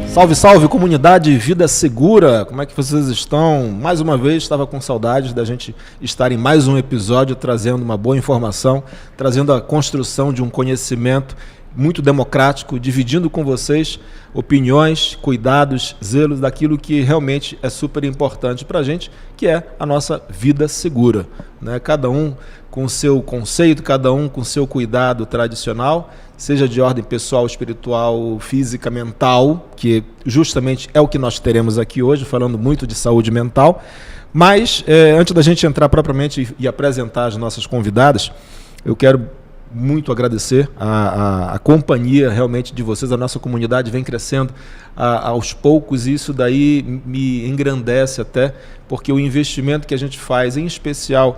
Salve, salve, comunidade Vida Segura, como é que vocês estão? Mais uma vez, estava com saudades da gente estar em mais um episódio, trazendo uma boa informação, trazendo a construção de um conhecimento muito democrático, dividindo com vocês opiniões, cuidados, zelos daquilo que realmente é super importante para a gente, que é a nossa vida segura, né? Cada um com o seu conceito, cada um com o seu cuidado tradicional, seja de ordem pessoal, espiritual, física, mental, que justamente é o que nós teremos aqui hoje, falando muito de saúde mental. Mas, antes da gente entrar propriamente e apresentar as nossas convidadas, eu quero muito agradecer a companhia realmente de vocês. A nossa comunidade vem crescendo aos poucos e isso daí me engrandece até, porque o investimento que a gente faz, em especial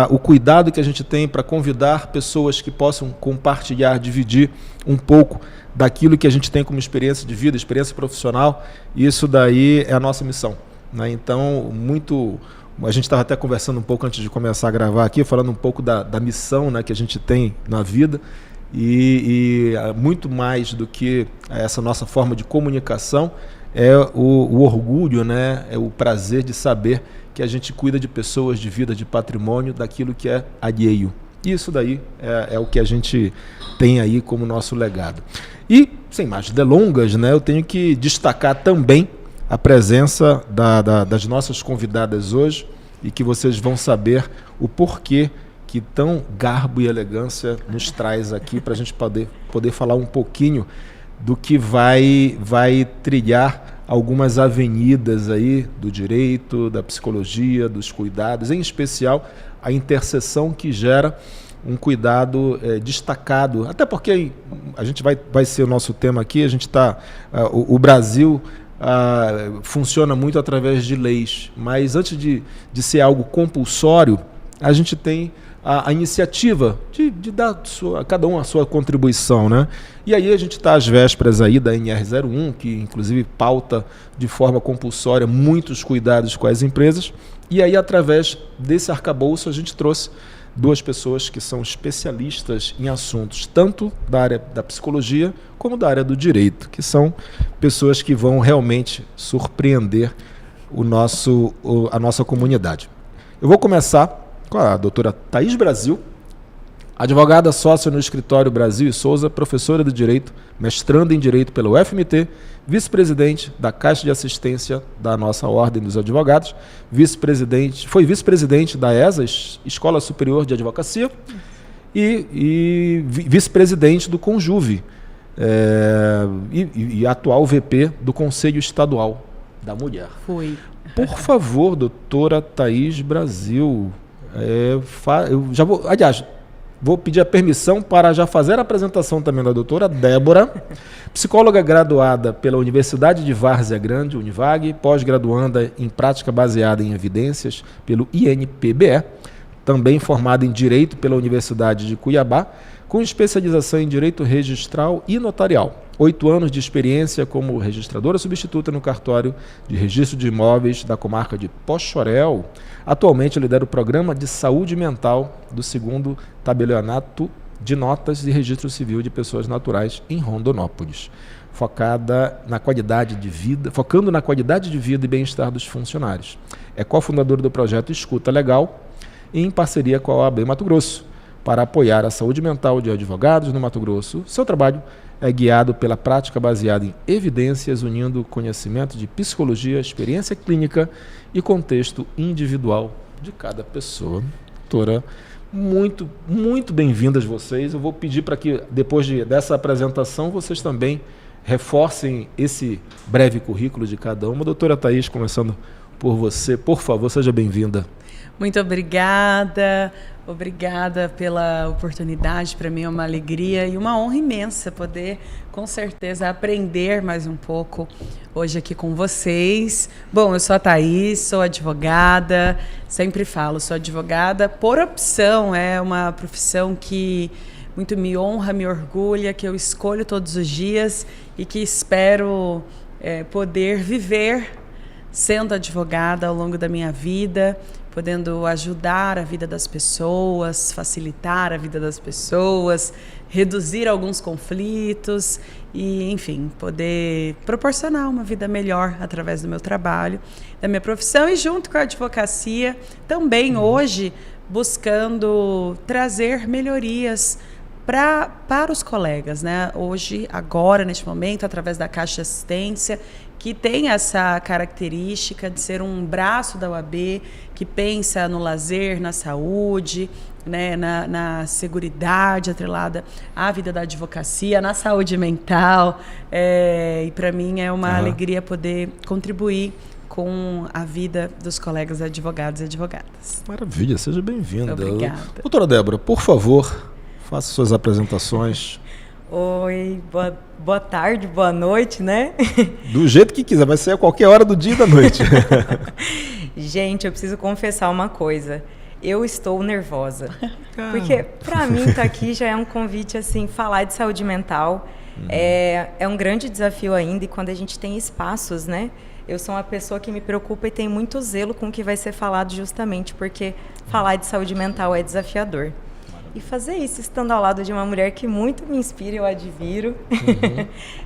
o cuidado que a gente tem para convidar pessoas que possam compartilhar, dividir um pouco daquilo que a gente tem como experiência de vida, experiência profissional, isso daí é a nossa missão, né? Então, a gente estava até conversando um pouco antes de começar a gravar aqui, falando um pouco da missão, né, que a gente tem na vida e muito mais do que essa nossa forma de comunicação é o orgulho, né, é o prazer de saber que a gente cuida de pessoas, de vida, de patrimônio, daquilo que é alheio. Isso daí é o que a gente tem aí como nosso legado. E, sem mais delongas, né, eu tenho que destacar também a presença das nossas convidadas hoje e que vocês vão saber o porquê que tão garbo e elegância nos traz aqui para a gente poder falar um pouquinho do que vai trilhar algumas avenidas aí do direito, da psicologia, dos cuidados, em especial a interseção que gera um cuidado destacado, até porque a gente vai ser o nosso tema aqui, a gente está, o Brasil funciona muito através de leis, mas antes de ser algo compulsório, a gente tem a iniciativa de dar a cada um a sua contribuição, né? E aí a gente está às vésperas aí da NR01, que inclusive pauta de forma compulsória muitos cuidados com as empresas, e aí através desse arcabouço a gente trouxe duas pessoas que são especialistas em assuntos tanto da área da psicologia como da área do direito, que são pessoas que vão realmente surpreender a nossa comunidade. Eu vou começar com a doutora Thaís Brasil, advogada sócia no escritório Brasil e Souza, professora de Direito, mestranda em Direito pela UFMT, vice-presidente da Caixa de Assistência da nossa Ordem dos Advogados, foi vice-presidente da ESA, Escola Superior de Advocacia, e vice-presidente do Conjuve, e atual VP do Conselho Estadual da Mulher. Fui. Por favor, doutora Thaís Brasil, eu já vou... Aliás, vou pedir a permissão para já fazer a apresentação também da doutora Débora, psicóloga graduada pela Universidade de Várzea Grande, Univag, pós-graduanda em prática baseada em evidências pelo INPBE, também formada em Direito pela Universidade de Cuiabá, com especialização em Direito Registral e Notarial. 8 anos de experiência como registradora substituta no cartório de registro de imóveis da comarca de Poxoréu. Atualmente lidera o programa de saúde mental do 2º tabelionato de notas de registro civil de pessoas naturais em Rondonópolis, focando na qualidade de vida e bem-estar dos funcionários. É cofundadora do projeto Escuta Legal, em parceria com a OAB Mato Grosso, para apoiar a saúde mental de advogados no Mato Grosso. Seu trabalho é guiado pela prática baseada em evidências, unindo conhecimento de psicologia, experiência clínica e contexto individual de cada pessoa. Doutora, muito, muito bem-vindas vocês. Eu vou pedir para que, depois dessa apresentação, vocês também reforcem esse breve currículo de cada uma. Doutora Thaís, começando por você, por favor, seja bem-vinda. Muito obrigada. Obrigada pela oportunidade, para mim é uma alegria e uma honra imensa poder, com certeza, aprender mais um pouco hoje aqui com vocês. Bom, eu sou a Thaís, sou advogada, sempre falo, sou advogada por opção, é uma profissão que muito me honra, me orgulha, que eu escolho todos os dias e que espero poder viver sendo advogada ao longo da minha vida, podendo ajudar a vida das pessoas, facilitar a vida das pessoas, reduzir alguns conflitos e, enfim, poder proporcionar uma vida melhor através do meu trabalho, da minha profissão e junto com a advocacia, também hoje buscando trazer melhorias para os colegas, né? Hoje, agora, neste momento, através da Caixa de Assistência, que tem essa característica de ser um braço da OAB, que pensa no lazer, na saúde, né, na seguridade atrelada à vida da advocacia, na saúde mental. E para mim é uma alegria poder contribuir com a vida dos colegas advogados e advogadas. Maravilha, seja bem-vinda. Obrigada. Doutora Débora, por favor, faça suas apresentações. Oi, boa tarde, boa noite, né? Do jeito que quiser, vai ser a qualquer hora do dia e da noite. Gente, eu preciso confessar uma coisa. Eu estou nervosa. Porque, para mim, estar aqui já é um convite, assim, falar de saúde mental. É um grande desafio ainda, e quando a gente tem espaços, né? Eu sou uma pessoa que me preocupa e tem muito zelo com o que vai ser falado, justamente porque falar de saúde mental é desafiador. E fazer isso estando ao lado de uma mulher que muito me inspira e eu admiro,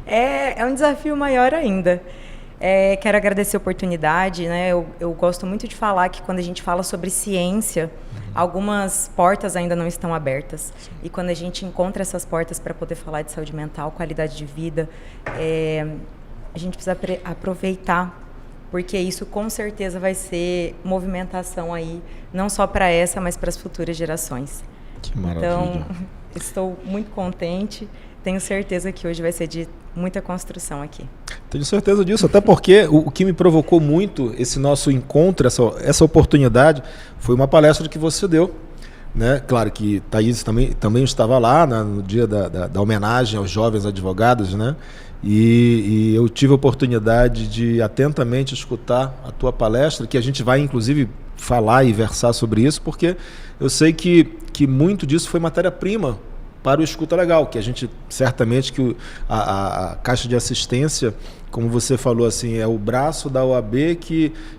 é um desafio maior ainda. Quero agradecer a oportunidade, né? Eu gosto muito de falar que quando a gente fala sobre ciência, algumas portas ainda não estão abertas. E quando a gente encontra essas portas para poder falar de saúde mental, qualidade de vida, a gente precisa aproveitar, porque isso com certeza vai ser movimentação aí, não só para essa, mas para as futuras gerações. Que maravilha. Então, estou muito contente, tenho certeza que hoje vai ser de muita construção aqui. Tenho certeza disso, até porque o que me provocou muito esse nosso encontro, essa oportunidade, foi uma palestra que você deu. Né? Claro que Thaís também estava lá no dia da homenagem aos jovens advogados, né? E eu tive a oportunidade de atentamente escutar a tua palestra, que a gente vai inclusive falar e versar sobre isso, porque eu sei que muito disso foi matéria-prima para o Escuta Legal, que a gente certamente que a Caixa de Assistência, como você falou, assim, é o braço da OAB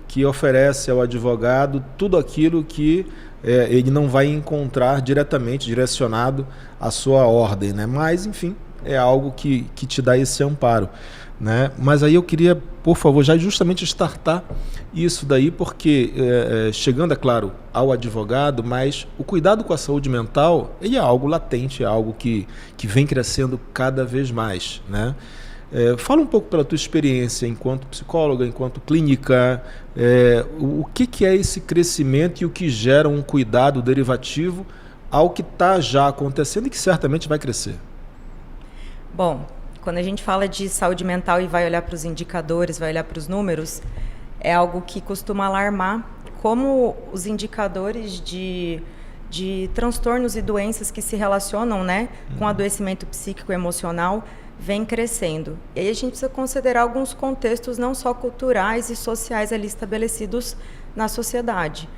que oferece ao advogado tudo aquilo que ele não vai encontrar diretamente direcionado à sua ordem, né? Mas, enfim, é algo que te dá esse amparo, né? Mas aí eu queria, por favor, já justamente startar isso daí, porque chegando, é claro, ao advogado, mas o cuidado com a saúde mental, ele é algo latente, é algo que vem crescendo cada vez mais, né? Fala um pouco pela tua experiência enquanto psicóloga, enquanto clínica, o que é esse crescimento e o que gera um cuidado derivativo ao que está já acontecendo e que certamente vai crescer. Bom, quando a gente fala de saúde mental e vai olhar para os indicadores, vai olhar para os números, é algo que costuma alarmar como os indicadores de transtornos e doenças que se relacionam, né, com adoecimento psíquico e emocional vem crescendo. E aí a gente precisa considerar alguns contextos não só culturais e sociais ali estabelecidos na sociedade.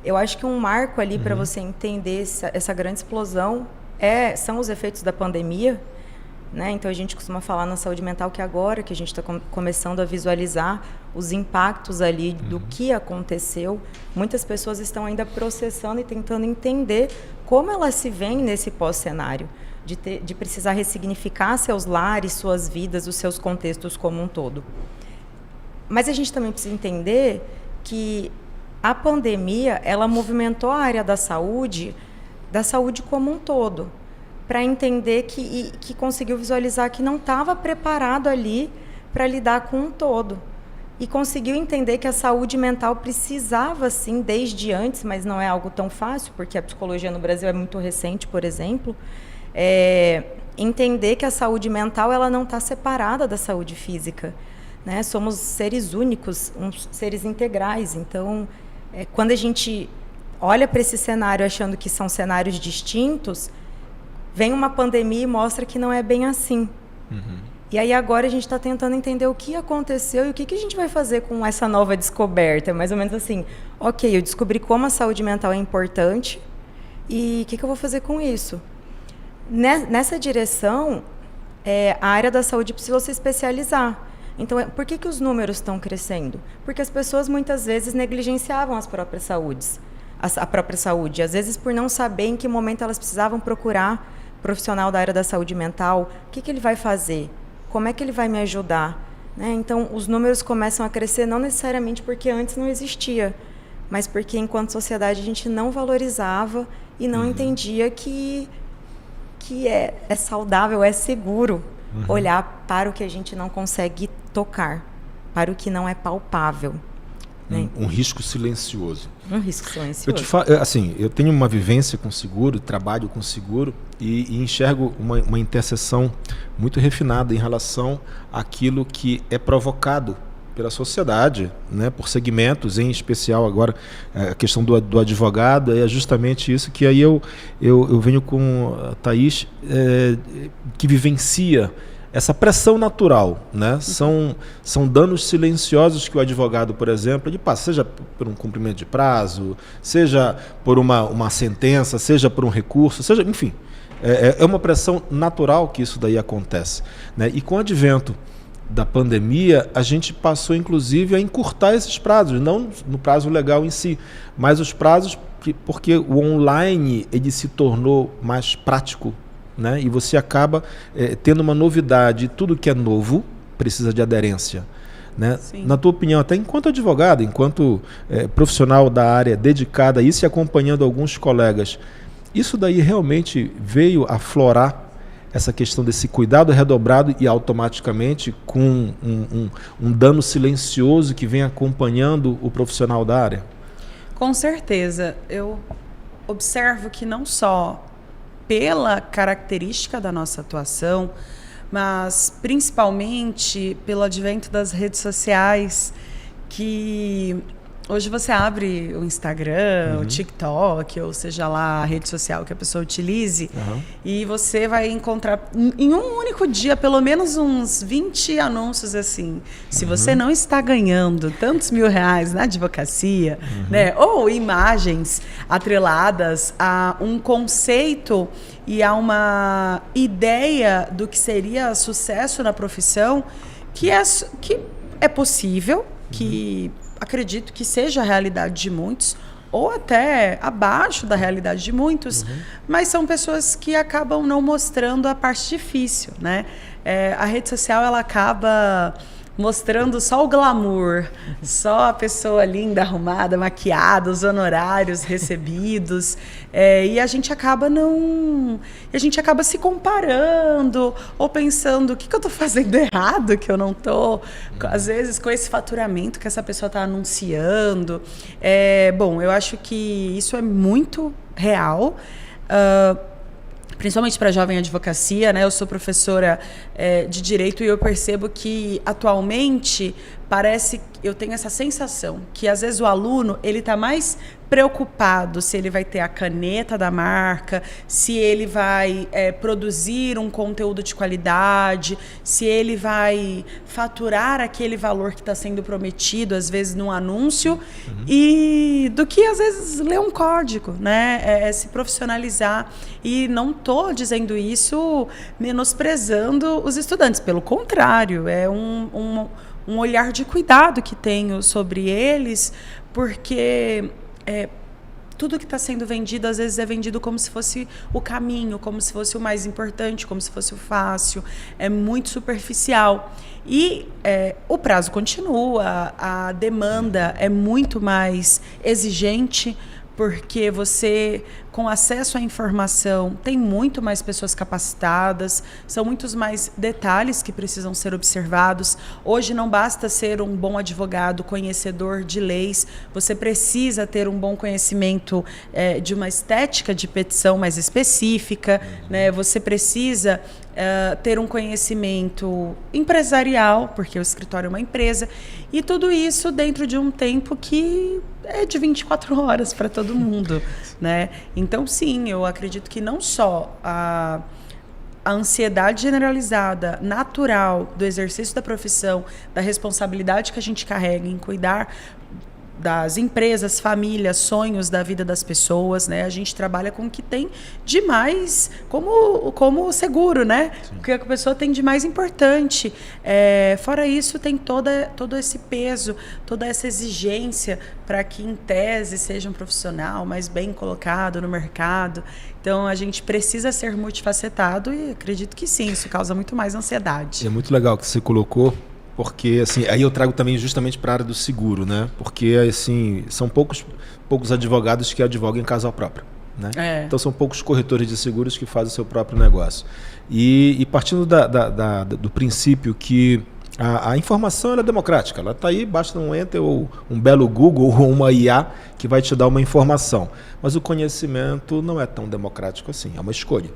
Eu acho que um marco ali para você entender essa grande explosão são os efeitos da pandemia, né? Então a gente costuma falar na saúde mental que agora que a gente está começando a visualizar os impactos ali do que aconteceu, muitas pessoas estão ainda processando e tentando entender como elas se veem nesse pós-cenário, de precisar ressignificar seus lares, suas vidas, os seus contextos como um todo. Mas a gente também precisa entender que a pandemia, ela movimentou a área da saúde como um todo, para entender que conseguiu visualizar que não estava preparado ali para lidar com um todo. E conseguiu entender que a saúde mental precisava, sim, desde antes, mas não é algo tão fácil, porque a psicologia no Brasil é muito recente, por exemplo, entender que a saúde mental ela não está separada da saúde física, né? Somos seres únicos, seres integrais. Então, quando a gente olha para esse cenário achando que são cenários distintos, vem uma pandemia e mostra que não é bem assim. E aí agora a gente está tentando entender o que aconteceu e o que a gente vai fazer com essa nova descoberta. É mais ou menos assim, ok, eu descobri como a saúde mental é importante e o que eu vou fazer com isso? Nessa direção, a área da saúde precisou se especializar. Então, por que os números estão crescendo? Porque as pessoas muitas vezes negligenciavam as próprias saúdes, a própria saúde. Às vezes, por não saber em que momento elas precisavam procurar profissional da área da saúde mental, o que ele vai fazer? Como é que ele vai me ajudar? Né? Então, os números começam a crescer não necessariamente porque antes não existia, mas porque, enquanto sociedade, a gente não valorizava e não entendia que é saudável, é seguro olhar para o que a gente não consegue tocar, para o que não é palpável. Né? Um risco silencioso. Um risco silencioso. Eu tenho uma vivência com seguro, trabalho com seguro e enxergo uma interseção muito refinada em relação àquilo que é provocado pela sociedade, né, por segmentos, em especial agora a questão do advogado, é justamente isso que aí eu venho com a Thaís, que vivencia essa pressão natural, né? São danos silenciosos que o advogado, por exemplo, ele passa, seja por um cumprimento de prazo, seja por uma sentença, seja por um recurso, seja, enfim, é uma pressão natural que isso daí acontece, né? E com o advento da pandemia, a gente passou, inclusive, a encurtar esses prazos, não no prazo legal em si, mas os prazos, porque o online ele se tornou mais prático, né? E você acaba tendo uma novidade. Tudo que é novo precisa de aderência, né? Na tua opinião, até enquanto advogado, enquanto profissional da área dedicada a isso e acompanhando alguns colegas, isso daí realmente veio aflorar essa questão desse cuidado redobrado e automaticamente com um dano silencioso que vem acompanhando o profissional da área? Com certeza. Eu observo que não só pela característica da nossa atuação, mas principalmente pelo advento das redes sociais, que hoje você abre o Instagram, o TikTok, ou seja lá a rede social que a pessoa utilize, e você vai encontrar em um único dia pelo menos uns 20 anúncios assim. Se você não está ganhando tantos mil-reais na advocacia, né, ou imagens atreladas a um conceito e a uma ideia do que seria sucesso na profissão, que é possível, que acredito que seja a realidade de muitos, ou até abaixo da realidade de muitos, mas são pessoas que acabam não mostrando a parte difícil, né? A rede social, ela acaba mostrando só o glamour, só a pessoa linda, arrumada, maquiada, os honorários recebidos, e a gente acaba se comparando ou pensando o que eu estou fazendo errado, que eu não estou, às vezes, com esse faturamento que essa pessoa está anunciando. Bom, eu acho que isso é muito real, principalmente para a jovem advocacia, né? Eu sou professora de direito e eu percebo que atualmente eu tenho essa sensação que às vezes o aluno ele está mais preocupado se ele vai ter a caneta da marca, se ele vai produzir um conteúdo de qualidade, se ele vai faturar aquele valor que está sendo prometido, às vezes, num anúncio, e do que, às vezes, ler um código, né? Se profissionalizar. E não estou dizendo isso menosprezando os estudantes, pelo contrário, é um olhar de cuidado que tenho sobre eles, porque tudo que está sendo vendido, às vezes é vendido como se fosse o caminho, como se fosse o mais importante, como se fosse o fácil. É muito superficial. E o prazo continua, a demanda é muito mais exigente, porque você, com acesso à informação, tem muito mais pessoas capacitadas, são muitos mais detalhes que precisam ser observados. Hoje não basta ser um bom advogado, conhecedor de leis, você precisa ter um bom conhecimento de uma estética de petição mais específica, né? Você precisa ter um conhecimento empresarial, porque o escritório é uma empresa, e tudo isso dentro de um tempo que é de 24 horas para todo mundo, né? Então, sim, eu acredito que não só a ansiedade generalizada, natural, do exercício da profissão, da responsabilidade que a gente carrega em cuidar das empresas, famílias, sonhos da vida das pessoas, né? A gente trabalha com o que tem de mais como seguro, né? Sim. O que a pessoa tem de mais importante. Fora isso, tem todo esse peso, toda essa exigência para que, em tese, seja um profissional mais bem colocado no mercado. Então, a gente precisa ser multifacetado e acredito que sim, isso causa muito mais ansiedade. É muito legal que você colocou, porque assim, aí eu trago também justamente para a área do seguro, né? Porque assim, são poucos advogados que advogam em causa própria, né? Então são poucos corretores de seguros que fazem o seu próprio negócio. E partindo do princípio que a informação ela é democrática, ela está aí, basta um enter ou um belo Google ou uma IA que vai te dar uma informação. Mas o conhecimento não é tão democrático assim, é uma escolha.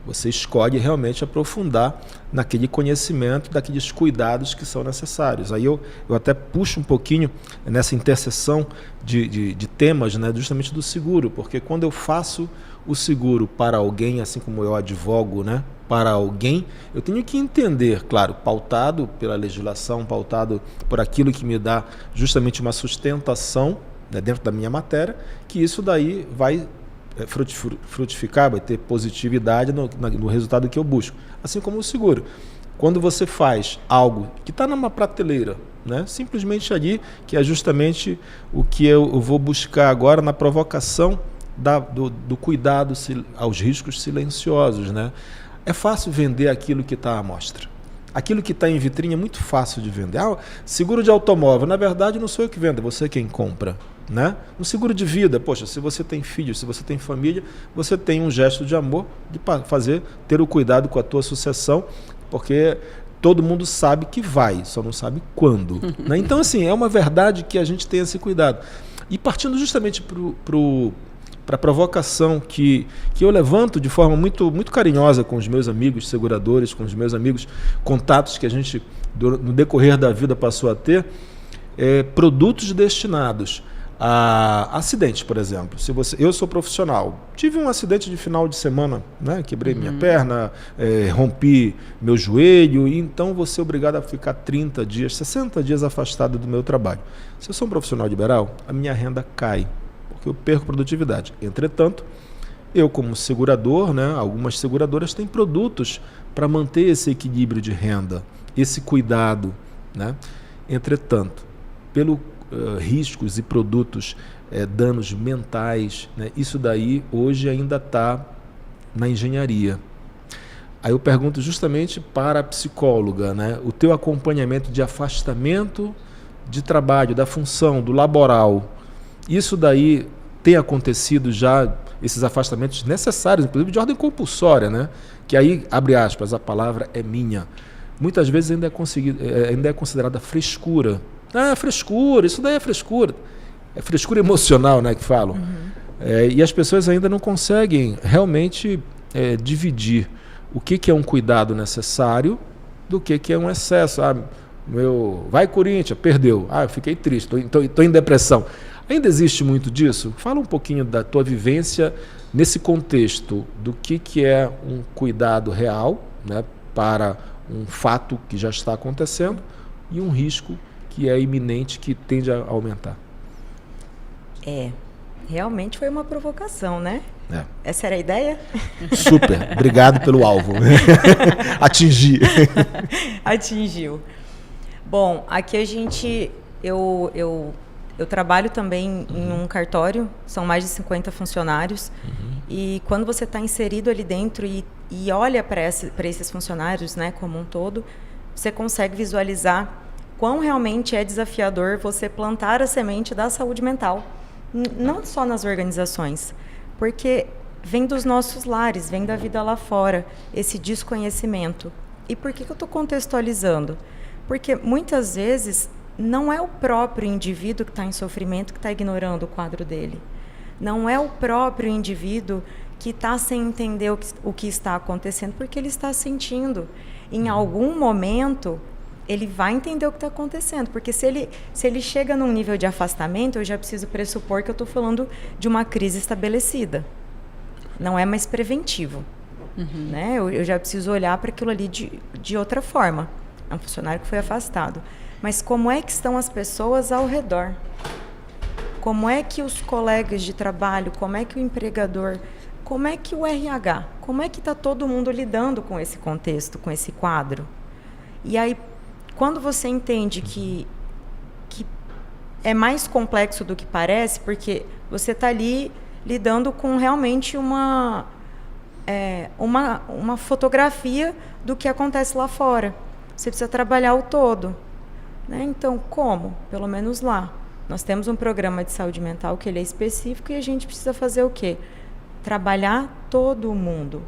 Você escolhe realmente aprofundar naquele conhecimento, daqueles cuidados que são necessários. Aí eu até puxo um pouquinho nessa interseção de temas, né, justamente do seguro, porque quando eu faço o seguro para alguém, assim como eu advogo, né, para alguém, eu tenho que entender, claro, pautado pela legislação, pautado por aquilo que me dá justamente uma sustentação, né, dentro da minha matéria, que isso daí vai frutificar, vai ter positividade no resultado que eu busco. Assim como o seguro. Quando você faz algo que está numa prateleira, né, simplesmente ali, que é justamente o que eu vou buscar agora na provocação do cuidado aos riscos silenciosos, né? É fácil vender aquilo que está à mostra. Aquilo que está em vitrine é muito fácil de vender. Seguro de automóvel, na verdade não sou eu que vendo, é você quem compra, né? No seguro de vida, poxa, se você tem filhos, se você tem família, você tem um gesto de amor de ter o cuidado com a tua sucessão, porque todo mundo sabe que vai, só não sabe quando. Né? Então, assim, é uma verdade que a gente tem esse cuidado. E partindo justamente para a provocação que eu levanto de forma muito, muito carinhosa com os meus amigos seguradores, com os meus amigos, contatos que a gente, no decorrer da vida, passou a ter, produtos destinados a acidente, por exemplo. Eu sou profissional, tive um acidente de final de semana, né? Quebrei minha perna, rompi meu joelho, e então vou ser obrigado a ficar 30 dias, 60 dias afastado do meu trabalho. Se eu sou um profissional liberal, a minha renda cai, porque eu perco produtividade. Entretanto, eu como segurador, né, algumas seguradoras têm produtos para manter esse equilíbrio de renda, esse cuidado, né? Entretanto, pelo riscos e produtos, danos mentais, né, isso daí hoje ainda está na engenharia. Aí eu pergunto justamente para a psicóloga, né, o teu acompanhamento de afastamento de trabalho, da função, do laboral, isso daí tem acontecido já, esses afastamentos necessários, inclusive de ordem compulsória, né? Que aí, abre aspas, a palavra é minha. Muitas vezes ainda é considerada frescura. Frescura, isso daí é frescura. É frescura emocional, né, que falam. E as pessoas ainda não conseguem realmente dividir o que é um cuidado necessário do que é um excesso. Vai Corinthians, perdeu. Eu fiquei triste, estou em depressão. Ainda existe muito disso? Fala um pouquinho da tua vivência nesse contexto do que é um cuidado real, né, para um fato que já está acontecendo e um risco que é iminente, que tende a aumentar. Realmente foi uma provocação, né? Essa era a ideia? Super, obrigado pelo alvo. Atingi. Atingiu. Bom, aqui eu trabalho também em um cartório, são mais de 50 funcionários, e quando você está inserido ali dentro e olha para esses funcionários, né, como um todo, você consegue visualizar quão realmente é desafiador você plantar a semente da saúde mental, não só nas organizações, porque vem dos nossos lares, vem da vida lá fora, esse desconhecimento. E por que eu estou contextualizando? Porque muitas vezes não é o próprio indivíduo que está em sofrimento que está ignorando o quadro dele. Não é o próprio indivíduo que está sem entender o que está acontecendo, porque ele está sentindo. Em algum momento, ele vai entender o que está acontecendo, porque se ele chega num nível de afastamento, eu já preciso pressupor que eu estou falando de uma crise estabelecida. Não é mais preventivo. Né? Eu já preciso olhar para aquilo ali de outra forma. É um funcionário que foi afastado. Mas como é que estão as pessoas ao redor? Como é que os colegas de trabalho, como é que o empregador, como é que o RH, como é que está todo mundo lidando com esse contexto, com esse quadro? E aí, quando você entende que é mais complexo do que parece, porque você está ali lidando com realmente uma fotografia do que acontece lá fora. Você precisa trabalhar o todo. Né? Então, como? Pelo menos lá. Nós temos um programa de saúde mental que ele é específico e a gente precisa fazer o quê? Trabalhar todo mundo,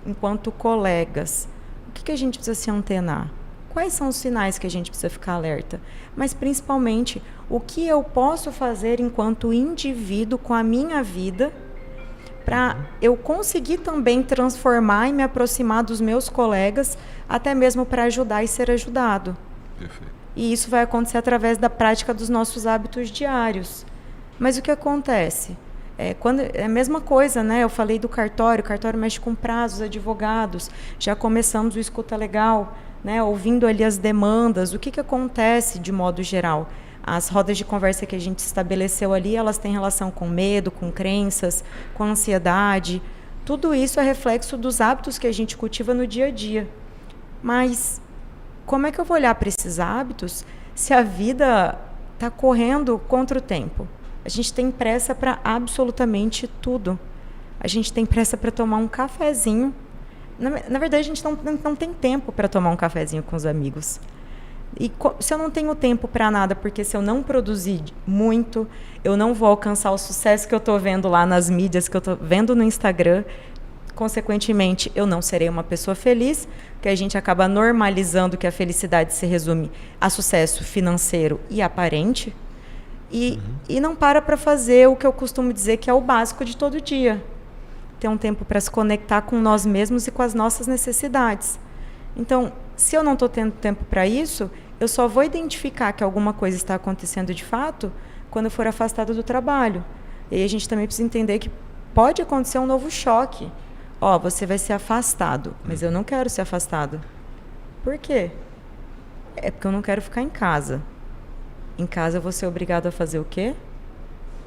enquanto colegas. O que a gente precisa se antenar? Quais são os sinais que a gente precisa ficar alerta? Mas, principalmente, o que eu posso fazer enquanto indivíduo com a minha vida para eu conseguir também transformar e me aproximar dos meus colegas, até mesmo para ajudar e ser ajudado. Perfeito. E isso vai acontecer através da prática dos nossos hábitos diários. Mas o que acontece? É a mesma coisa, né? Eu falei do cartório, o cartório mexe com prazos, advogados, já começamos o escuta legal, né? Ouvindo ali as demandas, o que acontece de modo geral? As rodas de conversa que a gente estabeleceu ali, elas têm relação com medo, com crenças, com ansiedade. Tudo isso é reflexo dos hábitos que a gente cultiva no dia a dia. Mas como é que eu vou olhar para esses hábitos se a vida está correndo contra o tempo? A gente tem pressa para absolutamente tudo. A gente tem pressa para tomar um cafezinho. Na verdade, a gente não tem tempo para tomar um cafezinho com os amigos. E se eu não tenho tempo para nada, porque se eu não produzir muito, eu não vou alcançar o sucesso que eu estou vendo lá nas mídias, que eu estou vendo no Instagram. Consequentemente, eu não serei uma pessoa feliz, porque a gente acaba normalizando que a felicidade se resume a sucesso financeiro e aparente, e não para fazer o que eu costumo dizer que é o básico de todo dia. Ter um tempo para se conectar com nós mesmos e com as nossas necessidades. Então, se eu não estou tendo tempo para isso, eu só vou identificar que alguma coisa está acontecendo de fato quando eu for afastado do trabalho. E aí a gente também precisa entender que pode acontecer um novo choque. Você vai ser afastado, mas eu não quero ser afastado. Por quê? É porque eu não quero ficar em casa. Em casa eu vou ser obrigado a fazer o quê?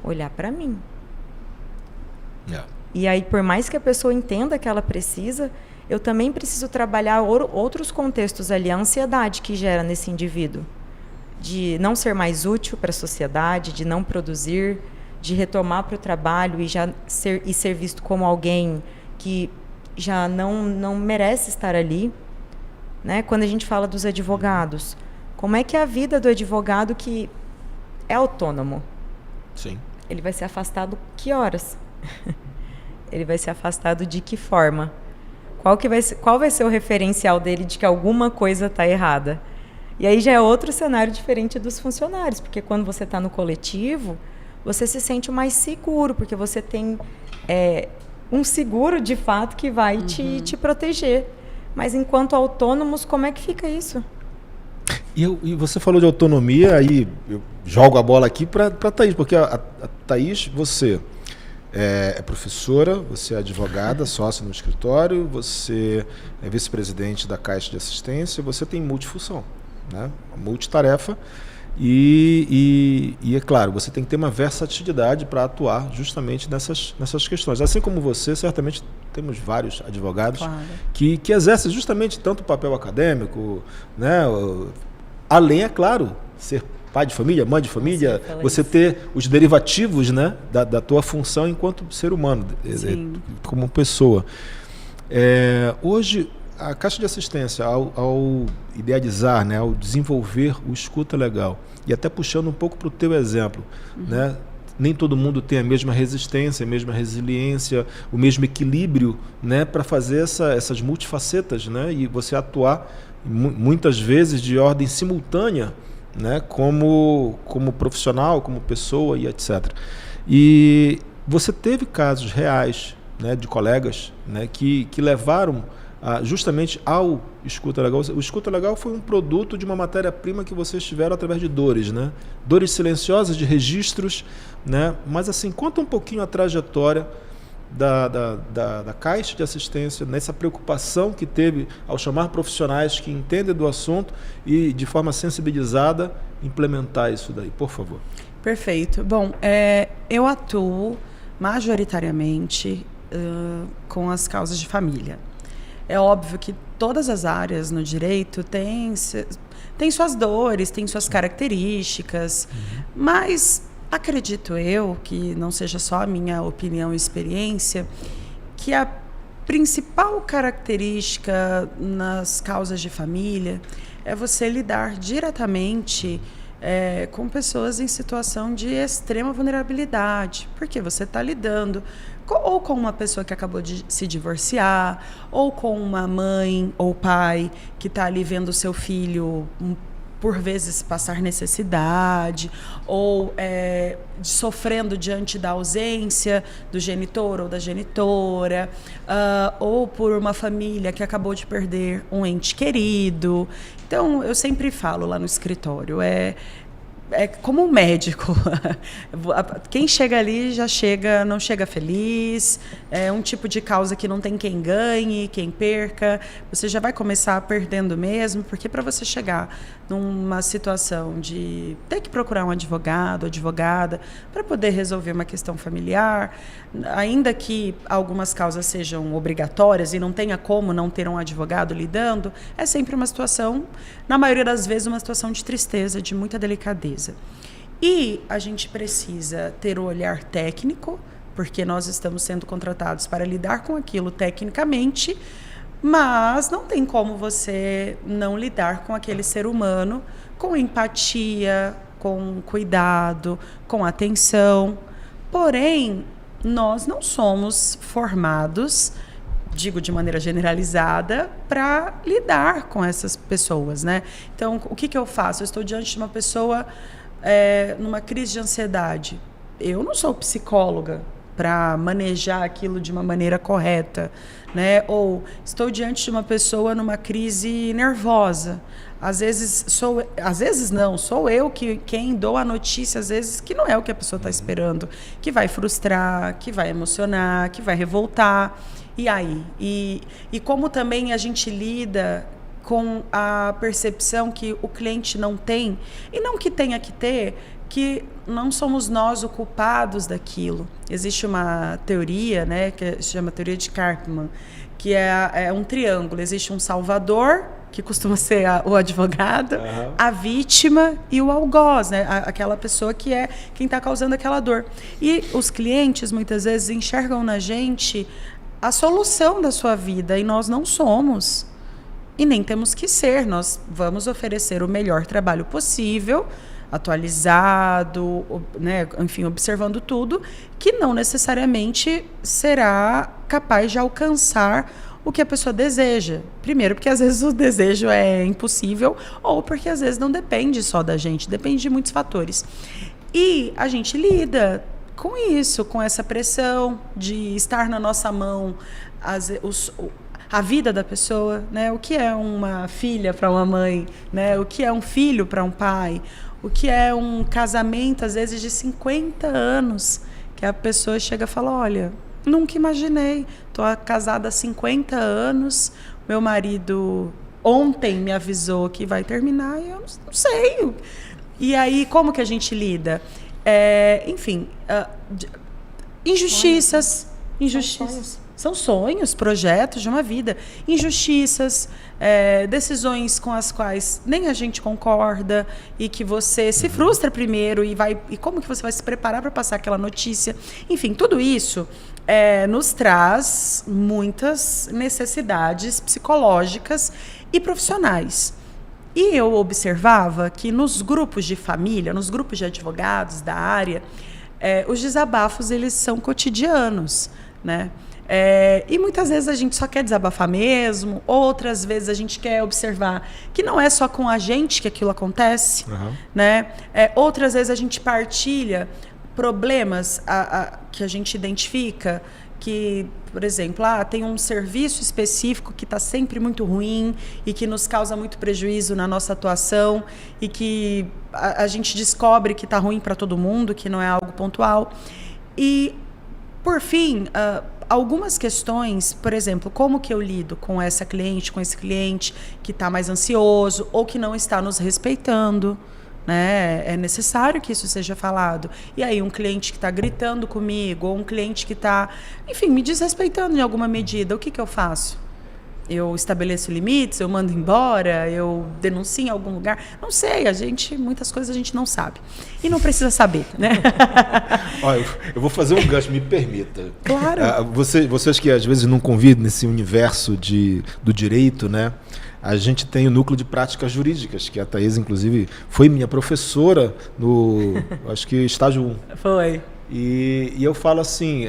Olhar para mim. E aí, por mais que a pessoa entenda que ela precisa, eu também preciso trabalhar outros contextos ali, a ansiedade que gera nesse indivíduo. De não ser mais útil para a sociedade, de não produzir, de retomar para o trabalho e ser visto como alguém que já não merece estar ali, né? Quando a gente fala dos advogados, como é que é a vida do advogado que é autônomo? Sim. Ele vai ser afastado que horas? Ele vai ser afastado de que forma? Qual vai ser o referencial dele de que alguma coisa está errada? E aí já é outro cenário diferente dos funcionários, porque quando você está no coletivo, você se sente mais seguro, porque você tem um seguro de fato que vai te proteger. Mas enquanto autônomos, como é que fica isso? E você falou de autonomia, aí eu jogo a bola aqui para a Thaís, porque a Thaís, você é professora, você é advogada, sócia no escritório, você é vice-presidente da Caixa de Assistência, você tem multifunção, né? Multitarefa. E é claro, você tem que ter uma versatilidade para atuar justamente nessas questões. Assim como você, certamente temos vários advogados que exercem justamente tanto o papel acadêmico, né? Além, é claro, ser pai de família, mãe de família, você ter os derivativos, né, da tua função enquanto ser humano, como pessoa. Hoje, a Caixa de Assistência, ao idealizar, né, ao desenvolver o escuta legal, e até puxando um pouco para o teu exemplo, né, nem todo mundo tem a mesma resistência, a mesma resiliência, o mesmo equilíbrio, né, para fazer essas multifacetas, né, e você atuar muitas vezes de ordem simultânea, né, como profissional, como pessoa e etc. E você teve casos reais, né, de colegas, né, que levaram justamente ao escuta legal. O escuta legal foi um produto de uma matéria-prima que vocês tiveram através de dores, né? Dores silenciosas, de registros, né? Mas assim, conta um pouquinho a trajetória da Caixa de Assistência, nessa preocupação que teve ao chamar profissionais que entendem do assunto e de forma sensibilizada implementar isso daí, por favor. Perfeito. Bom, eu atuo majoritariamente com as causas de família. É óbvio que todas as áreas no direito têm suas dores, têm suas características, mas acredito eu, que não seja só a minha opinião e experiência, que a principal característica nas causas de família é você lidar diretamente com pessoas em situação de extrema vulnerabilidade, porque você está lidando ou com uma pessoa que acabou de se divorciar, ou com uma mãe ou pai que está ali vendo o seu filho por vezes passar necessidade, ou sofrendo diante da ausência do genitor ou da genitora, ou por uma família que acabou de perder um ente querido. Então, eu sempre falo lá no escritório, é como um médico. Quem chega ali não chega feliz. É um tipo de causa que não tem quem ganhe, quem perca. Você já vai começar perdendo mesmo, porque para você chegar numa situação de ter que procurar um advogado, advogada, para poder resolver uma questão familiar, ainda que algumas causas sejam obrigatórias e não tenha como não ter um advogado lidando, é sempre uma situação, na maioria das vezes, uma situação de tristeza, de muita delicadeza. E a gente precisa ter o olhar técnico, porque nós estamos sendo contratados para lidar com aquilo tecnicamente, mas não tem como você não lidar com aquele ser humano com empatia, com cuidado, com atenção. Porém, nós não somos formados, digo de maneira generalizada, para lidar com essas pessoas, né? Então, o que eu faço? Eu estou diante de uma pessoa numa crise de ansiedade. Eu não sou psicóloga para manejar aquilo de uma maneira correta, né? Ou estou diante de uma pessoa numa crise nervosa. Às vezes sou eu quem dou a notícia, às vezes, que não é o que a pessoa está esperando, que vai frustrar, que vai emocionar, que vai revoltar. E aí? E como também a gente lida com a percepção que o cliente não tem, e não que tenha que ter, que não somos nós o culpados daquilo. Existe uma teoria, né, que se chama teoria de Karpman, que é um triângulo. Existe um salvador, que costuma ser o advogado, a vítima e o algoz, né? Aquela pessoa que é quem está causando aquela dor. E os clientes, muitas vezes, enxergam na gente a solução da sua vida, e nós não somos. E nem temos que ser. Nós vamos oferecer o melhor trabalho possível, atualizado, né, enfim, observando tudo, que não necessariamente será capaz de alcançar o que a pessoa deseja. Primeiro, porque às vezes o desejo é impossível, ou porque às vezes não depende só da gente, depende de muitos fatores. E a gente lida com isso, com essa pressão de estar na nossa mão a vida da pessoa, né? O que é uma filha para uma mãe, né? O que é um filho para um pai, o que é um casamento, às vezes, de 50 anos, que a pessoa chega e fala, olha, nunca imaginei, estou casada há 50 anos, meu marido ontem me avisou que vai terminar e eu não sei. E aí, como que a gente lida? Enfim, injustiças. São sonhos, projetos de uma vida. Injustiças, decisões com as quais nem a gente concorda e que você se frustra primeiro e como que você vai se preparar para passar aquela notícia. Enfim, tudo isso nos traz muitas necessidades psicológicas e profissionais. E eu observava que nos grupos de família, nos grupos de advogados da área, os desabafos eles são cotidianos, né? E muitas vezes a gente só quer desabafar mesmo, outras vezes a gente quer observar que não é só com a gente que aquilo acontece, né? Outras vezes a gente partilha problemas que a gente identifica, que, por exemplo, tem um serviço específico que está sempre muito ruim e que nos causa muito prejuízo na nossa atuação e que a gente descobre que está ruim para todo mundo, que não é algo pontual. E, por fim, algumas questões, por exemplo, como que eu lido com essa cliente, com esse cliente que está mais ansioso ou que não está nos respeitando, né? É necessário que isso seja falado. E aí um cliente que está gritando comigo, ou um cliente que está, enfim, me desrespeitando em alguma medida, o que eu faço? Eu estabeleço limites, eu mando embora, eu denuncio em algum lugar. Não sei, muitas coisas a gente não sabe. E não precisa saber, né? Olha, eu vou fazer um gancho, me permita. Claro. Vocês que às vezes não convivem nesse universo do direito, né? A gente tem o núcleo de práticas jurídicas, que a Thaís, inclusive, foi minha professora no, acho que estágio 1. Foi. E eu falo assim,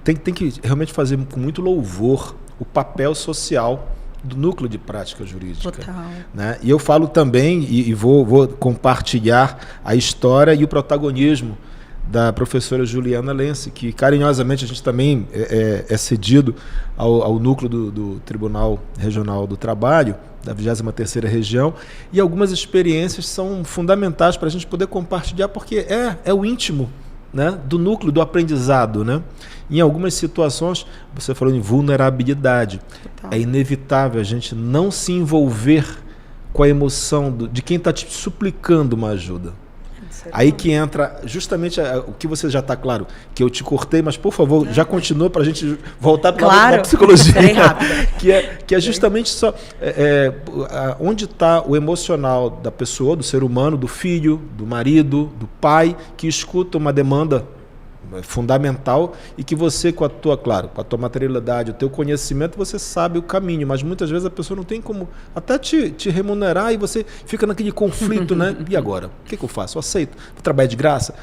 tem que realmente fazer com muito louvor o papel social do núcleo de prática jurídica. Total. Né? E eu falo também, e vou compartilhar a história e o protagonismo da professora Juliana Lense, que carinhosamente a gente também é cedido ao núcleo do Tribunal Regional do Trabalho, da 23ª Região, e algumas experiências são fundamentais para a gente poder compartilhar, porque é o íntimo, né, do núcleo do aprendizado, né? Em algumas situações, você falou em vulnerabilidade. Total. É inevitável a gente não se envolver com a emoção de quem está te suplicando uma ajuda. Aí que entra justamente o que você já está claro, que eu te cortei, mas por favor, já continua para a gente voltar para a psicologia. que é justamente só onde está o emocional da pessoa, do ser humano, do filho, do marido, do pai, que escuta uma demanda fundamental e que você, com a tua materialidade, o teu conhecimento, você sabe o caminho, mas muitas vezes a pessoa não tem como até te remunerar e você fica naquele conflito, né? E agora? O que eu faço? Eu aceito? Vou trabalhar de graça?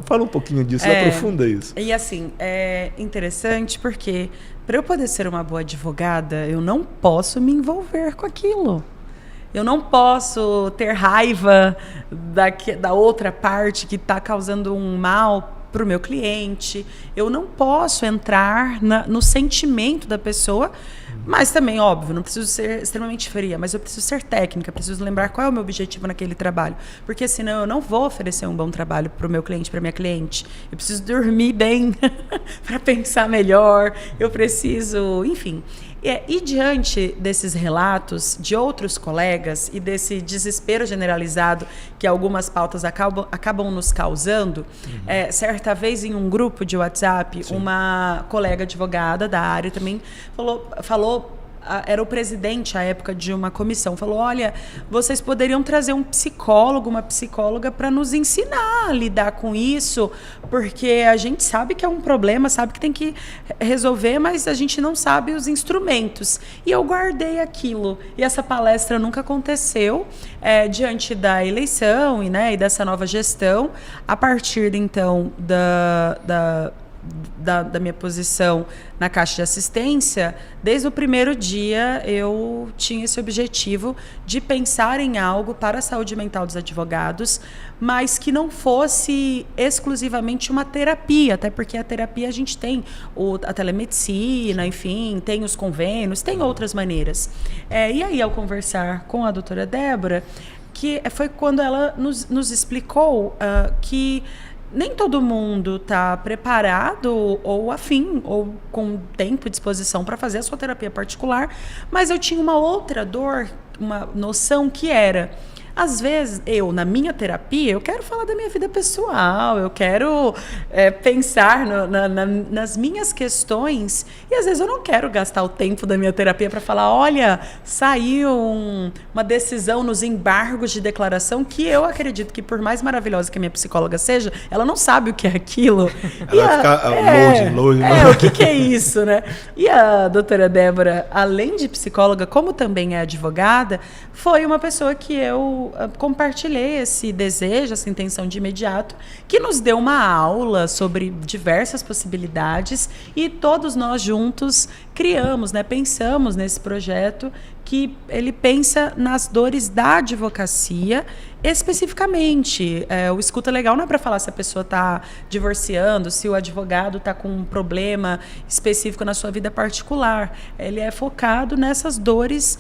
Fala um pouquinho disso, aprofunda isso. E assim, é interessante porque para eu poder ser uma boa advogada, eu não posso me envolver com aquilo. Eu não posso ter raiva da outra parte que está causando um mal para o meu cliente. Eu não posso entrar no sentimento da pessoa, mas também, óbvio, não preciso ser extremamente fria, mas eu preciso ser técnica, preciso lembrar qual é o meu objetivo naquele trabalho, porque senão eu não vou oferecer um bom trabalho para o meu cliente, para a minha cliente. Eu preciso dormir bem para pensar melhor, eu preciso, enfim. E diante desses relatos de outros colegas e desse desespero generalizado que algumas pautas acabam nos causando, certa vez em um grupo de WhatsApp, sim, uma colega advogada da área também falou, era o presidente à época de uma comissão, falou: olha, vocês poderiam trazer um psicólogo, uma psicóloga para nos ensinar a lidar com isso, porque a gente sabe que é um problema, sabe que tem que resolver, mas a gente não sabe os instrumentos. E eu guardei aquilo, e essa palestra nunca aconteceu diante da eleição e dessa nova gestão. A partir então da minha posição na Caixa de Assistência, desde o primeiro dia eu tinha esse objetivo de pensar em algo para a saúde mental dos advogados, mas que não fosse exclusivamente uma terapia, até porque a terapia a gente tem a telemedicina, enfim, tem os convênios, tem outras maneiras. E aí, ao conversar com a doutora Débora, que foi quando ela nos explicou que nem todo mundo está preparado ou afim ou com tempo e disposição para fazer a sua terapia particular, mas eu tinha uma outra dor, uma noção que era: às vezes, na minha terapia, eu quero falar da minha vida pessoal, eu quero pensar nas minhas questões, e às vezes eu não quero gastar o tempo da minha terapia para falar: olha, saiu uma decisão nos embargos de declaração que eu acredito que, por mais maravilhosa que a minha psicóloga seja, ela não sabe o que é aquilo. Ela vai ficar loading. O que é isso, né? E a doutora Débora, além de psicóloga, como também é advogada, foi uma pessoa que eu compartilhei esse desejo, essa intenção de imediato, que nos deu uma aula sobre diversas possibilidades, e todos nós juntos criamos, pensamos nesse projeto que ele pensa nas dores da advocacia especificamente. O escuta legal não é para falar se a pessoa está divorciando, se o advogado está com um problema específico na sua vida particular. Ele é focado nessas dores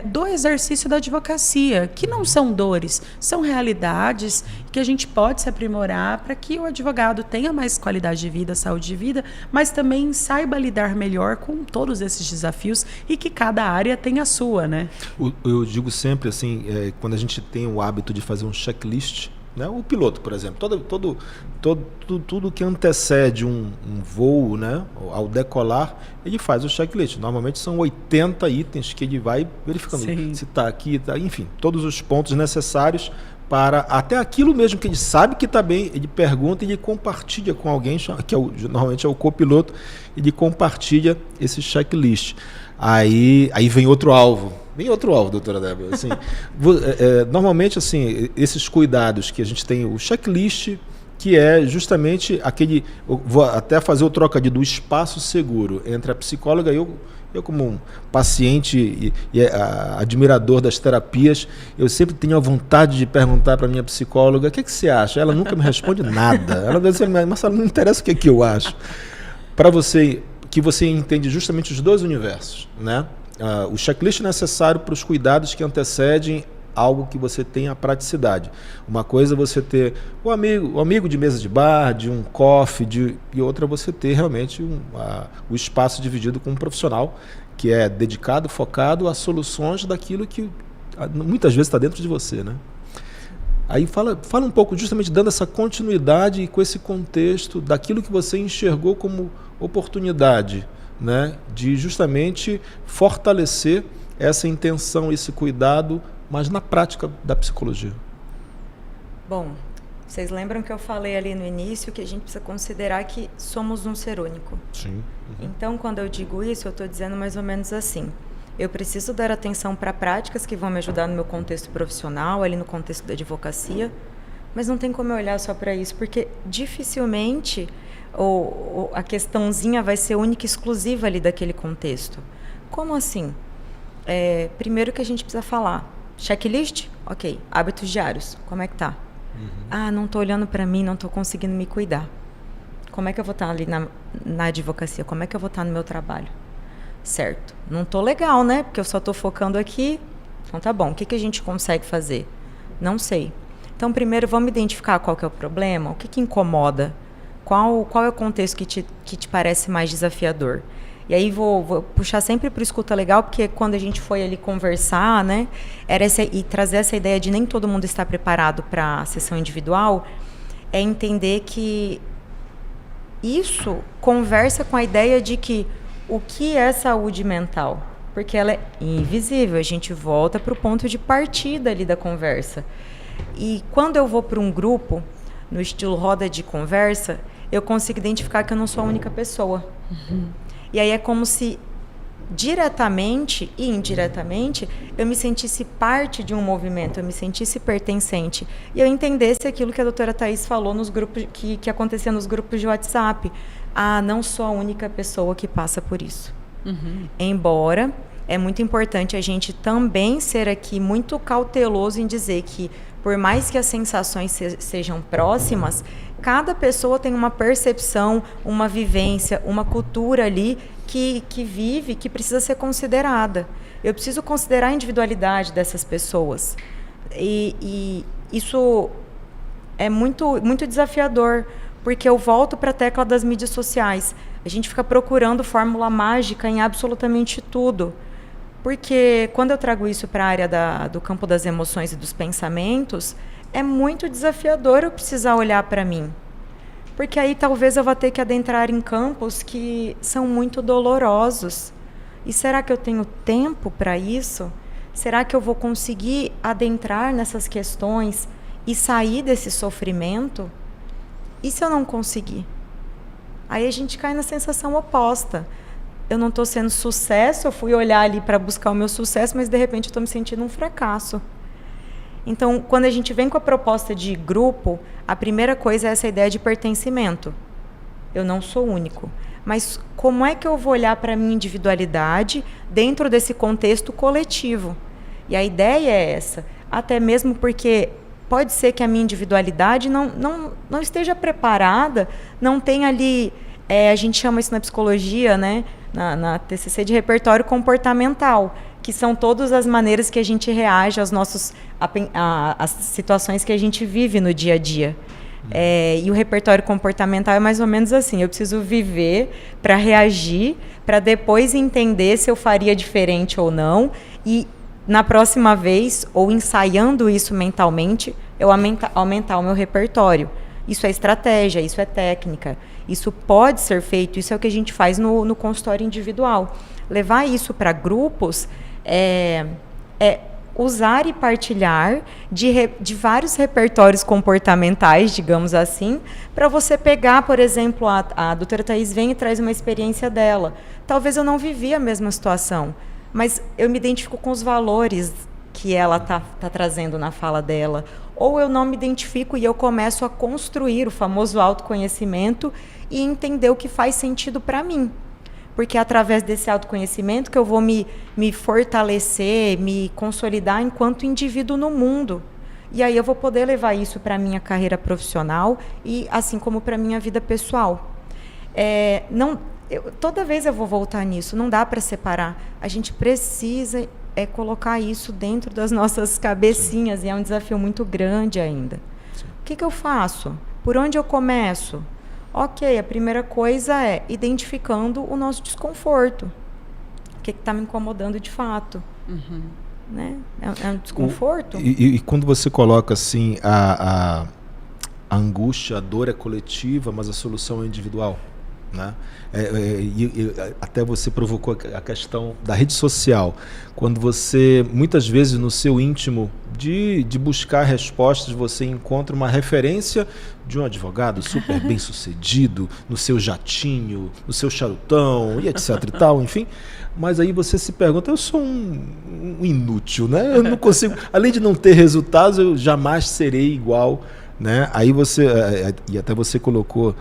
do exercício da advocacia, que não são dores, são realidades que a gente pode se aprimorar para que o advogado tenha mais qualidade de vida, saúde de vida, mas também saiba lidar melhor com todos esses desafios e que cada área tem a sua, né? Eu digo sempre assim, quando a gente tem o hábito de fazer um checklist, né? O piloto, por exemplo, tudo que antecede um voo, né? Ao decolar, ele faz o checklist. Normalmente são 80 itens que ele vai verificando. Sim. Se está aqui, enfim, todos os pontos necessários para até aquilo mesmo que ele sabe que está bem, ele pergunta e ele compartilha com alguém, que normalmente é o copiloto, ele compartilha esse checklist. Aí vem outro alvo. Doutora Débora. Assim, normalmente, assim, esses cuidados que a gente tem, o checklist, que é justamente aquele... Vou até fazer o trocadilho do espaço seguro entre a psicóloga e eu como um paciente e admirador das terapias, eu sempre tenho a vontade de perguntar para a minha psicóloga, o que você acha? Ela nunca me responde nada. Ela diz assim, mas não interessa o que eu acho. Para você, que você entende justamente os dois universos, né? O checklist necessário para os cuidados que antecedem algo que você tem a praticidade. Uma coisa é você ter o amigo de mesa de bar, de um coffee, e outra é você ter realmente o espaço dividido com um profissional que é dedicado, focado a soluções daquilo que muitas vezes está dentro de você, né? Aí fala um pouco justamente dando essa continuidade e com esse contexto daquilo que você enxergou como oportunidade, né, de justamente fortalecer essa intenção, esse cuidado, mas na prática da psicologia. Bom, vocês lembram que eu falei ali no início que a gente precisa considerar que somos um ser único? Sim. Uhum. Então, quando eu digo isso, eu estou dizendo mais ou menos assim. Eu preciso dar atenção para práticas que vão me ajudar no meu contexto profissional, ali no contexto da advocacia, mas não tem como eu olhar só para isso, porque dificilmente a questãozinha vai ser única e exclusiva ali daquele contexto. Como assim? Primeiro que a gente precisa falar, checklist? Ok. Hábitos diários, como é que tá? Uhum. Não estou olhando para mim, não estou conseguindo me cuidar. Como é que eu vou estar ali na advocacia? Como é que eu vou estar no meu trabalho? Certo. Não estou legal, né? Porque eu só estou focando aqui. Então tá bom, o que a gente consegue fazer? Não sei. Então primeiro vamos identificar qual que é o problema, o que incomoda. Qual é o contexto que te parece mais desafiador? E aí vou puxar sempre para o escuta legal, porque quando a gente foi ali conversar, né, e trazer essa ideia de nem todo mundo está preparado para a sessão individual, é entender que isso conversa com a ideia de que o que é saúde mental? Porque ela é invisível, a gente volta para o ponto de partida ali da conversa. E quando eu vou para um grupo, no estilo roda de conversa, eu consigo identificar que eu não sou a única pessoa. Uhum. E aí é como se diretamente e indiretamente eu me sentisse parte de um movimento, eu me sentisse pertencente. E eu entendesse aquilo que a doutora Thaís falou nos grupos que acontecia nos grupos de WhatsApp. Não sou a única pessoa que passa por isso. Uhum. Embora é muito importante a gente também ser aqui muito cauteloso em dizer que, por mais que as sensações sejam próximas, cada pessoa tem uma percepção, uma vivência, uma cultura ali que vive, que precisa ser considerada. Eu preciso considerar a individualidade dessas pessoas. E isso é muito, muito desafiador, porque eu volto para a tecla das mídias sociais. A gente fica procurando fórmula mágica em absolutamente tudo. Porque quando eu trago isso para a área do campo das emoções e dos pensamentos, é muito desafiador eu precisar olhar para mim. Porque aí talvez eu vá ter que adentrar em campos que são muito dolorosos. E será que eu tenho tempo para isso? Será que eu vou conseguir adentrar nessas questões e sair desse sofrimento? E se eu não conseguir? Aí a gente cai na sensação oposta. Eu não estou sendo sucesso, eu fui olhar ali para buscar o meu sucesso, mas de repente eu estou me sentindo um fracasso. Então, quando a gente vem com a proposta de grupo, a primeira coisa é essa ideia de pertencimento. Eu não sou único. Mas como é que eu vou olhar para a minha individualidade dentro desse contexto coletivo? E a ideia é essa. Até mesmo porque pode ser que a minha individualidade não esteja preparada, não tenha ali... a gente chama isso na psicologia, né? Na TCC de repertório comportamental, que são todas as maneiras que a gente reage às às situações que a gente vive no dia a dia. E o repertório comportamental é mais ou menos assim, eu preciso viver para reagir, para depois entender se eu faria diferente ou não, e na próxima vez, ou ensaiando isso mentalmente, eu aumentar o meu repertório. Isso é estratégia, isso é técnica, isso pode ser feito, isso é o que a gente faz no consultório individual. Levar isso para grupos é usar e partilhar de vários repertórios comportamentais, digamos assim, para você pegar, por exemplo, a doutora Thaís vem e traz uma experiência dela. Talvez eu não vivi a mesma situação, mas eu me identifico com os valores que ela tá trazendo na fala dela. Ou eu não me identifico e eu começo a construir o famoso autoconhecimento e entender o que faz sentido para mim. Porque é através desse autoconhecimento que eu vou me fortalecer, me consolidar enquanto indivíduo no mundo. E aí eu vou poder levar isso para a minha carreira profissional e assim como para a minha vida pessoal. Toda vez eu vou voltar nisso, não dá para separar. A gente precisa colocar isso dentro das nossas cabecinhas. Sim. E é um desafio muito grande ainda. Sim. O que eu faço? Por onde eu começo? Ok, a primeira coisa é identificando o nosso desconforto. O que está me incomodando de fato? Uhum. Né? É um desconforto. E quando você coloca assim, a angústia, a dor é coletiva, mas a solução é individual. Né? Até você provocou a questão da rede social. Quando você, muitas vezes no seu íntimo de buscar respostas, você encontra uma referência de um advogado super bem sucedido, no seu jatinho, no seu charutão e etc e tal, enfim. Mas aí você se pergunta, eu sou um inútil, né? Eu não consigo, além de não ter resultados, eu jamais serei igual. Né? Aí você, e até você colocou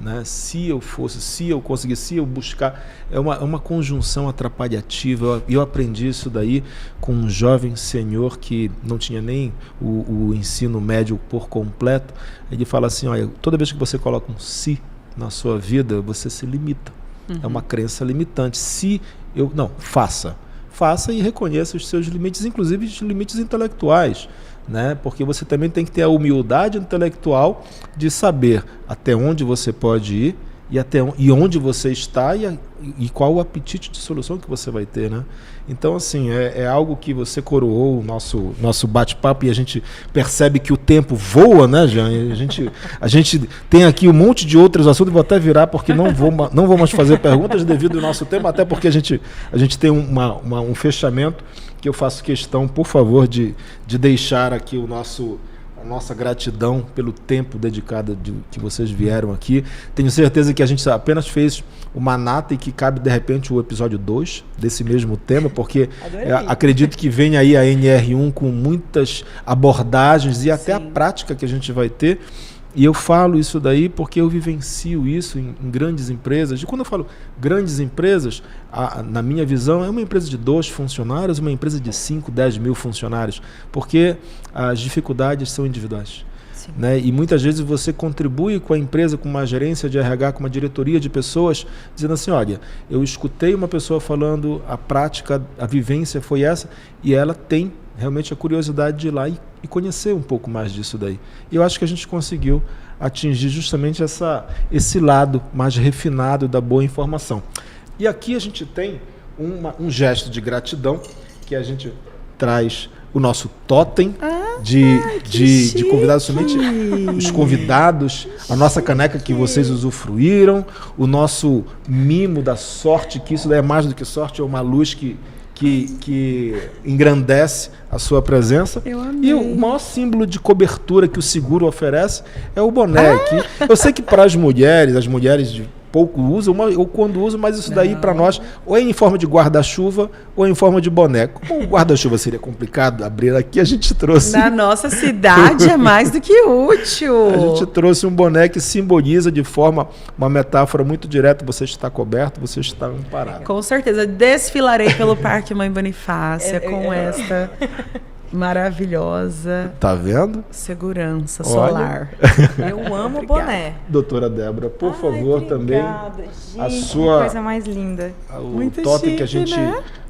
né? Se eu fosse, se eu conseguisse, se eu buscar, é uma conjunção atrapalhativa. Eu aprendi isso daí com um jovem senhor que não tinha nem o ensino médio por completo. Ele fala assim, olha, toda vez que você coloca um se na sua vida, você se limita. Uhum. É uma crença limitante. Faça e reconheça os seus limites, inclusive os limites intelectuais. Né? Porque você também tem que ter a humildade intelectual de saber até onde você pode ir e onde você está e qual o apetite de solução que você vai ter. Né? Então, assim, é algo que você coroou o nosso bate-papo e a gente percebe que o tempo voa, né, Jean? A gente tem aqui um monte de outros assuntos, vou até virar porque não vou mais fazer perguntas devido ao nosso tempo, até porque a gente tem um fechamento que eu faço questão, por favor, de deixar aqui a nossa gratidão pelo tempo dedicado que vocês vieram aqui. Tenho certeza que a gente apenas fez uma nata e que cabe, de repente, o episódio 2 desse mesmo tema, porque acredito que vem aí a NR1 com muitas abordagens e até a prática que a gente vai ter. E eu falo isso daí porque eu vivencio isso em grandes empresas. E quando eu falo grandes empresas, na minha visão, é uma empresa de 2 funcionários, uma empresa de 5, 10 mil funcionários, porque as dificuldades são individuais. Né? E muitas vezes você contribui com a empresa, com uma gerência de RH, com uma diretoria de pessoas, dizendo assim, olha, eu escutei uma pessoa falando, a prática, a vivência foi essa, e ela tem realmente a curiosidade de ir lá e conhecer um pouco mais disso daí. E eu acho que a gente conseguiu atingir justamente esse lado mais refinado da boa informação. E aqui a gente tem um gesto de gratidão, que a gente traz o nosso totem de convidados, somente os convidados, a nossa caneca que vocês usufruíram, o nosso mimo da sorte, que isso é mais do que sorte, é uma luz que engrandece a sua presença. E o maior símbolo de cobertura que o seguro oferece é o boné. Eu sei que para as mulheres pouco usam, ou quando usam, mas isso daí para nós ou é em forma de guarda-chuva ou em forma de boné. Como o guarda-chuva seria complicado abrir aqui, a gente trouxe... Na nossa cidade é mais do que útil. A gente trouxe um boné que simboliza de forma, uma metáfora muito direta, você está coberto, você está amparado. Com certeza, desfilarei pelo Parque Mãe Bonifácia com esta... maravilhosa. Tá vendo? Segurança solar. Eu amo o boné. Doutora Débora, por favor, obrigada, também. Gente, a sua coisa mais linda. O totem que a gente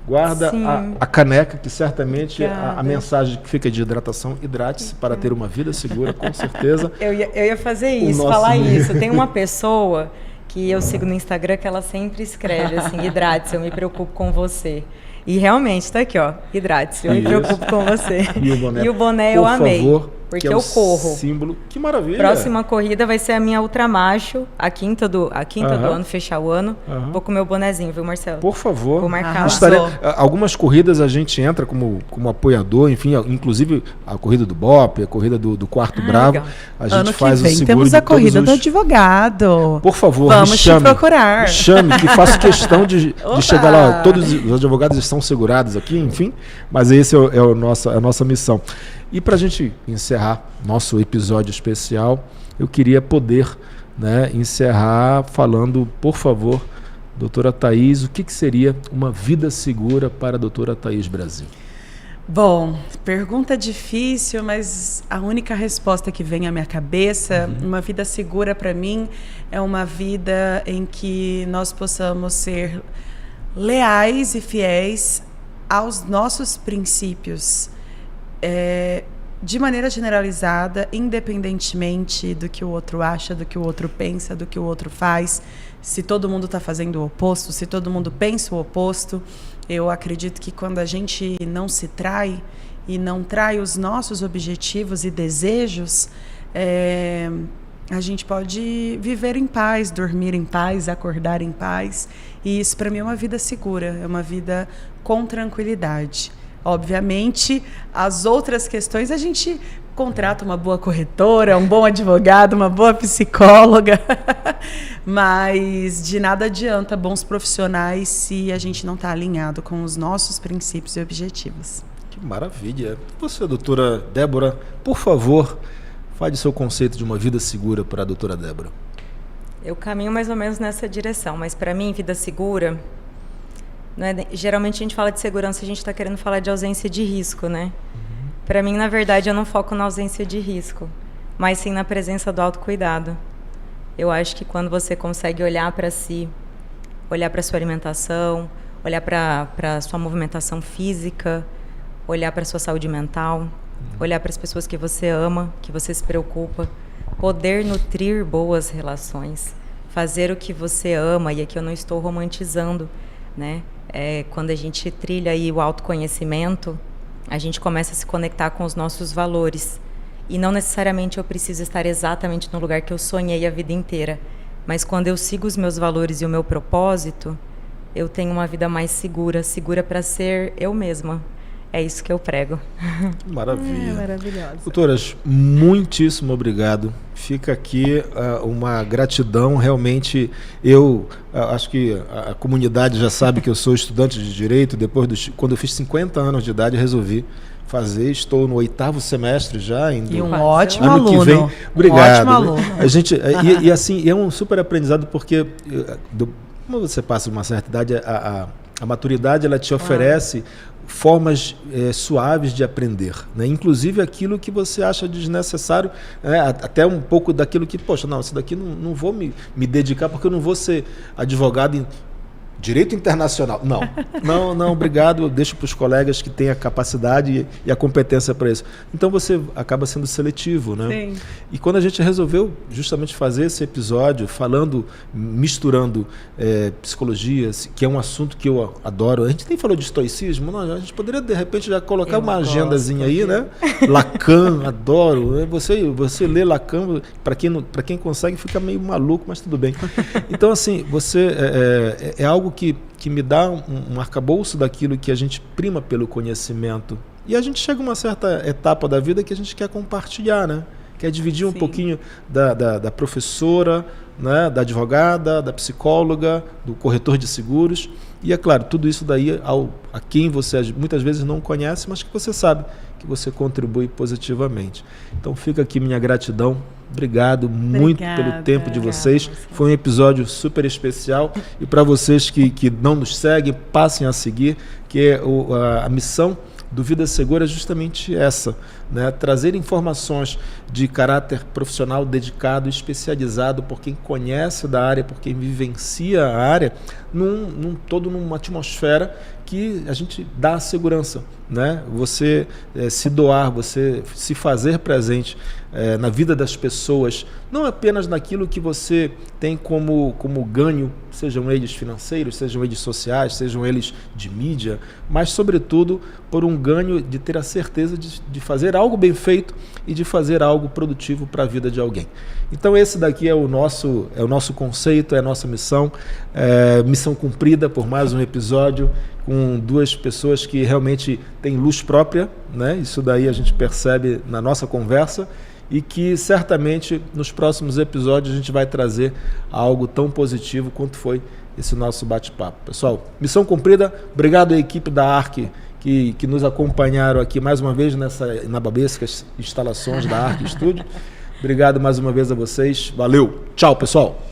Guarda a caneca, que certamente a mensagem que fica de hidratação, hidrate-se para ter uma vida segura, com certeza. Eu ia fazer isso, falar isso. Tem uma pessoa que eu sigo no Instagram que ela sempre escreve assim, hidrate-se, eu me preocupo com você. E realmente, está aqui, ó, hidrate-se, eu me preocupo com você. E o boné eu amei, favor, porque eu corro. Símbolo, que maravilha. Próxima corrida vai ser a minha Ultramacho, a quinta do ano, fechar o ano. Vou com o meu bonezinho, viu, Marcelo? Por favor. Vou marcar. Algumas corridas a gente entra como apoiador, enfim, inclusive a corrida do BOP, a corrida do Quarto Bravo. Legal. A gente ano faz que vem o seguro temos a corrida do advogado. Por favor, vamos me chame. Te procurar. Me chame, que faço questão de chegar lá. Todos os advogados estão segurados aqui, enfim, mas esse é a nossa missão. E para a gente encerrar nosso episódio especial, eu queria poder, né, encerrar falando, por favor, doutora Thaís, o que seria uma vida segura para a doutora Thaís Brasil? Bom, pergunta difícil, mas a única resposta que vem à minha cabeça, uma vida segura para mim é uma vida em que nós possamos ser leais e fiéis aos nossos princípios, de maneira generalizada, independentemente do que o outro acha, do que o outro pensa, do que o outro faz. Se todo mundo está fazendo o oposto, se todo mundo pensa o oposto, eu acredito que quando a gente não se trai e não trai os nossos objetivos e desejos, a gente pode viver em paz, dormir em paz, acordar em paz. E isso para mim é uma vida segura, é uma vida com tranquilidade. Obviamente, as outras questões a gente contrata uma boa corretora, um bom advogado, uma boa psicóloga, mas de nada adianta bons profissionais se a gente não está alinhado com os nossos princípios e objetivos. Que maravilha! Você, doutora Débora, por favor, fale seu conceito de uma vida segura para a doutora Débora. Eu caminho mais ou menos nessa direção, mas para mim, vida segura... Geralmente a gente fala de segurança, a gente está querendo falar de ausência de risco, né? Para mim, na verdade, eu não foco na ausência de risco, mas sim na presença do autocuidado. Eu acho que quando você consegue olhar para si, olhar para sua alimentação, olhar para sua movimentação física, olhar para sua saúde mental, olhar para as pessoas que você ama, que você se preocupa, poder nutrir boas relações, fazer o que você ama, e aqui eu não estou romantizando, né? Quando a gente trilha aí o autoconhecimento, a gente começa a se conectar com os nossos valores. E não necessariamente eu preciso estar exatamente no lugar que eu sonhei a vida inteira. Mas quando eu sigo os meus valores e o meu propósito, eu tenho uma vida mais segura, segura para ser eu mesma. É isso que eu prego. Maravilha. Maravilhosa. Doutoras, muitíssimo obrigado. Fica aqui uma gratidão. Realmente, eu acho que a comunidade já sabe que eu sou estudante de Direito. Quando eu fiz 50 anos de idade, resolvi fazer. Estou no 8º semestre já. E um ótimo ano aluno. Que vem. Obrigado. Um ótimo aluno. A gente, e assim, é um super aprendizado porque como você passa uma certa idade, a maturidade ela te oferece formas suaves de aprender, né? Inclusive aquilo que você acha desnecessário, até um pouco daquilo que, poxa, não, isso daqui não vou me dedicar porque eu não vou ser advogado em direito internacional. Não, obrigado, eu deixo para os colegas que têm a capacidade e a competência para isso. Então você acaba sendo seletivo, né? Sim. E quando a gente resolveu justamente fazer esse episódio, misturando psicologia, que é um assunto que eu adoro. A gente nem falou de estoicismo, não, a gente poderia de repente já colocar uma agendazinha aí, né? Lacan, adoro. Você lê Lacan, para quem consegue, fica meio maluco, mas tudo bem. Então, assim, você é algo que me dá um arcabouço daquilo que a gente prima pelo conhecimento. E a gente chega a uma certa etapa da vida que a gente quer compartilhar, né? Quer dividir um pouquinho da professora, né? Da advogada, da psicóloga, do corretor de seguros. E, é claro, tudo isso daí a quem você muitas vezes não conhece, mas que você sabe que você contribui positivamente. Então fica aqui minha gratidão. Obrigado muito pelo tempo de vocês. Foi um episódio super especial. E para vocês que não nos seguem, passem a seguir, que a missão do Vida Segura é justamente essa, né? Trazer informações de caráter profissional dedicado, especializado por quem conhece da área, por quem vivencia a área, numa atmosfera que a gente dá a segurança, né? Você se doar, você se fazer presente na vida das pessoas, não apenas naquilo que você tem como ganho, sejam eles financeiros, sejam eles sociais, sejam eles de mídia, mas sobretudo por um ganho de ter a certeza de fazer algo bem feito e de fazer algo produtivo para a vida de alguém. Então esse daqui é o nosso conceito, é a nossa missão, missão cumprida por mais um episódio, com duas pessoas que realmente têm luz própria, né? Isso daí a gente percebe na nossa conversa, e que certamente nos próximos episódios a gente vai trazer algo tão positivo quanto foi esse nosso bate-papo. Pessoal, missão cumprida. Obrigado à equipe da ARC que nos acompanharam aqui mais uma vez nessa inababescas instalações da ARC Studio. Obrigado mais uma vez a vocês. Valeu. Tchau, pessoal.